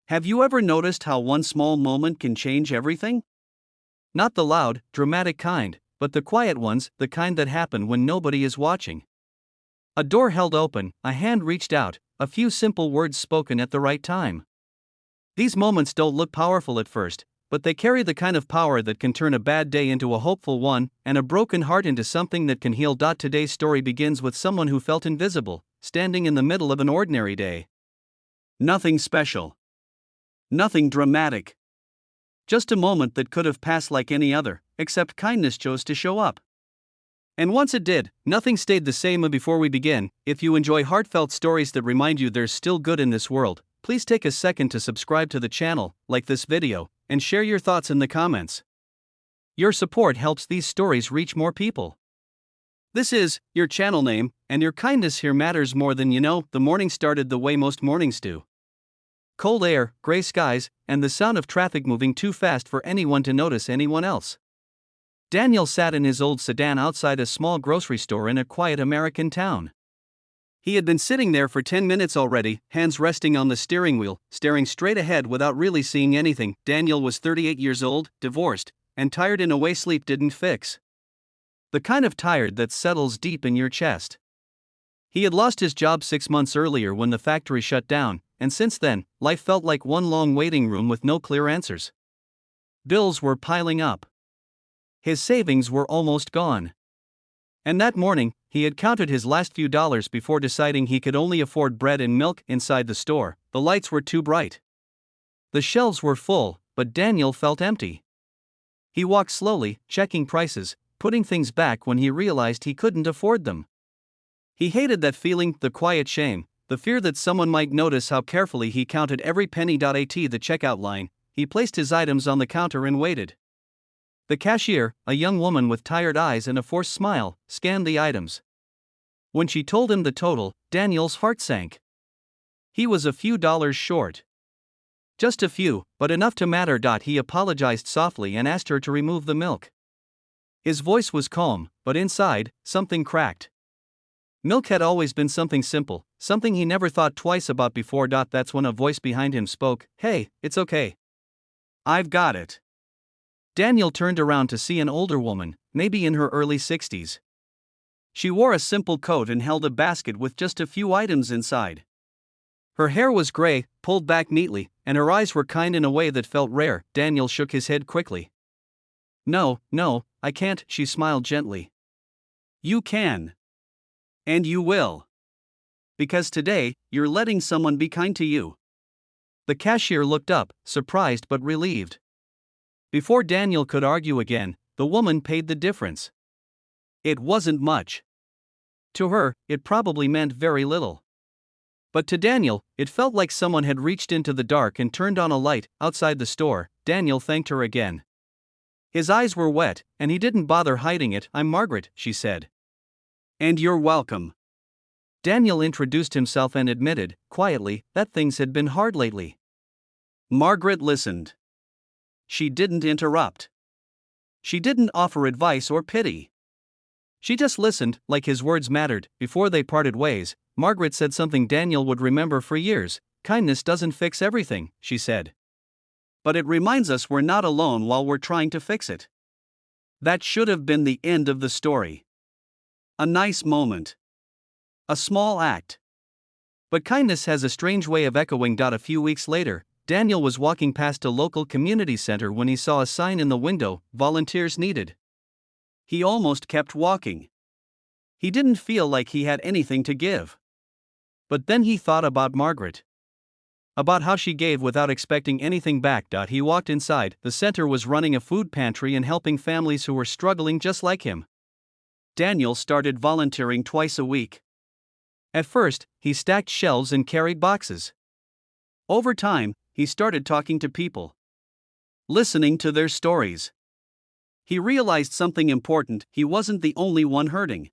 Have you ever noticed how one small moment can change everything? Not the loud, dramatic kind, but the quiet ones, the kind that happen when nobody is watching. A door held open, a hand reached out, a few simple words spoken at the right time. These moments don't look powerful at first, but they carry the kind of power that can turn a bad day into a hopeful one, and a broken heart into something that can heal. Today's story begins with someone who felt invisible, standing in the middle of an ordinary day. Nothing special. Nothing dramatic. Just a moment that could have passed like any other, except kindness chose to show up. And once it did, nothing stayed the same. Before we begin, if you enjoy heartfelt stories that remind you there's still good in this world, please take a second to subscribe to the channel, like this video, and share your thoughts in the comments. Your support helps these stories reach more people. This is your channel name, and your kindness here matters more than you know. The morning started the way most mornings do. Cold air, gray skies, and the sound of traffic moving too fast for anyone to notice anyone else. Daniel sat in his old sedan outside a small grocery store in a quiet American town. He had been sitting there for 10 minutes already, hands resting on the steering wheel, staring straight ahead without really seeing anything. Daniel was 38 years old, divorced, and tired in a way sleep didn't fix. The kind of tired that settles deep in your chest. He had lost his job 6 months earlier when the factory shut down, and since then, life felt like one long waiting room with no clear answers. Bills were piling up. His savings were almost gone. And that morning, he had counted his last few dollars before deciding he could only afford bread and milk. Inside the store, the lights were too bright. The shelves were full, but Daniel felt empty. He walked slowly, checking prices, putting things back when he realized he couldn't afford them. He hated that feeling, the quiet shame, the fear that someone might notice how carefully he counted every penny. At the checkout line, he placed his items on the counter and waited. The cashier, a young woman with tired eyes and a forced smile, scanned the items. When she told him the total, Daniel's heart sank. He was a few dollars short. Just a few, but enough to matter. He apologized softly and asked her to remove the milk. His voice was calm, but inside, something cracked. Milk had always been something simple, something he never thought twice about before. That's when a voice behind him spoke. "Hey, it's okay. I've got it." Daniel turned around to see an older woman, maybe in her early 60s. She wore a simple coat and held a basket with just a few items inside. Her hair was gray, pulled back neatly, and her eyes were kind in a way that felt rare. Daniel shook his head quickly. No, I can't," she smiled gently. "You can. And you will. Because today, you're letting someone be kind to you." The cashier looked up, surprised but relieved. Before Daniel could argue again, the woman paid the difference. It wasn't much. To her, it probably meant very little. But to Daniel, it felt like someone had reached into the dark and turned on a light. Outside the store, Daniel thanked her again. His eyes were wet, and he didn't bother hiding it. "I'm Margaret," she said. "And you're welcome." Daniel introduced himself and admitted, quietly, that things had been hard lately. Margaret listened. She didn't interrupt. She didn't offer advice or pity. She just listened, like his words mattered. Before they parted ways, Margaret said something Daniel would remember for years. "Kindness doesn't fix everything," she said. "But it reminds us we're not alone while we're trying to fix it." That should have been the end of the story. A nice moment. A small act. But kindness has a strange way of echoing. A few weeks later, Daniel was walking past a local community center when he saw a sign in the window, "Volunteers needed." He almost kept walking. He didn't feel like he had anything to give. But then he thought about Margaret. About how she gave without expecting anything back. He walked inside. The center was running a food pantry and helping families who were struggling just like him. Daniel started volunteering twice a week. At first, he stacked shelves and carried boxes. Over time, he started talking to people. Listening to their stories. He realized something important: he wasn't the only one hurting.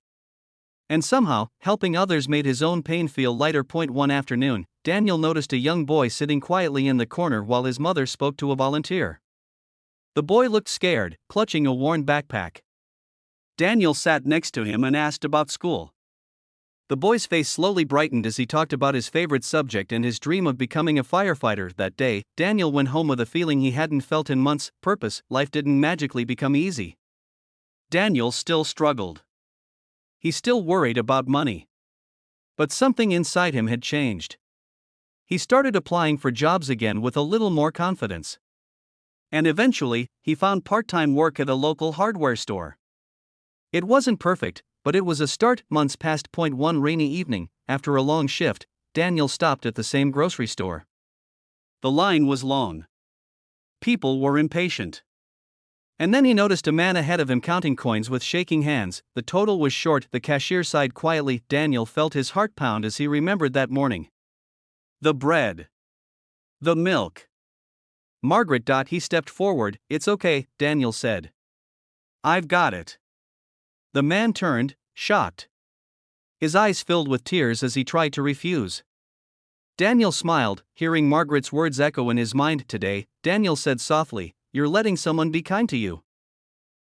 And somehow, helping others made his own pain feel lighter. One afternoon, Daniel noticed a young boy sitting quietly in the corner while his mother spoke to a volunteer. The boy looked scared, clutching a worn backpack. Daniel sat next to him and asked about school. The boy's face slowly brightened as he talked about his favorite subject and his dream of becoming a firefighter. That day, Daniel went home with a feeling he hadn't felt in months. Purpose. Life didn't magically become easy. Daniel still struggled. He still worried about money. But something inside him had changed. He started applying for jobs again with a little more confidence. And eventually, he found part-time work at a local hardware store. It wasn't perfect, but it was a start. Months passed. One rainy evening, after a long shift, Daniel stopped at the same grocery store. The line was long. People were impatient. And then he noticed a man ahead of him counting coins with shaking hands. The total was short. The cashier sighed quietly. Daniel felt his heart pound as he remembered that morning. The bread. The milk. Margaret. He stepped forward. It's okay, Daniel said. I've got it. The man turned, shocked. His eyes filled with tears as he tried to refuse. Daniel smiled, hearing Margaret's words echo in his mind. Today, Daniel said softly, you're letting someone be kind to you.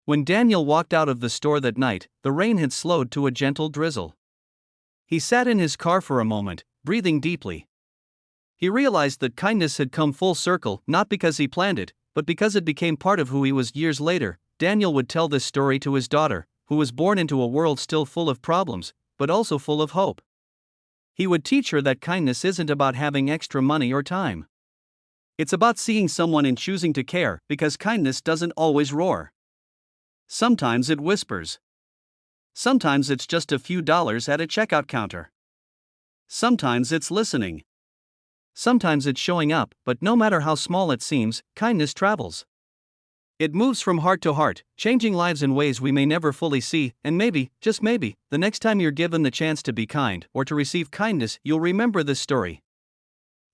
When Daniel walked out of the store that night, the rain had slowed to a gentle drizzle. He sat in his car for a moment, breathing deeply. He realized that kindness had come full circle, not because he planned it, but because it became part of who he was. Years later, Daniel would tell this story to his daughter, who was born into a world still full of problems, but also full of hope. He would teach her that kindness isn't about having extra money or time. It's about seeing someone and choosing to care, because kindness doesn't always roar. Sometimes it whispers. Sometimes it's just a few dollars at a checkout counter. Sometimes it's listening. Sometimes it's showing up, but no matter how small it seems, kindness travels. It moves from heart to heart, changing lives in ways we may never fully see, and maybe, just maybe, the next time you're given the chance to be kind or to receive kindness, you'll remember this story.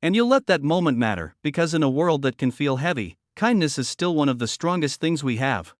And you'll let that moment matter, because in a world that can feel heavy, kindness is still one of the strongest things we have.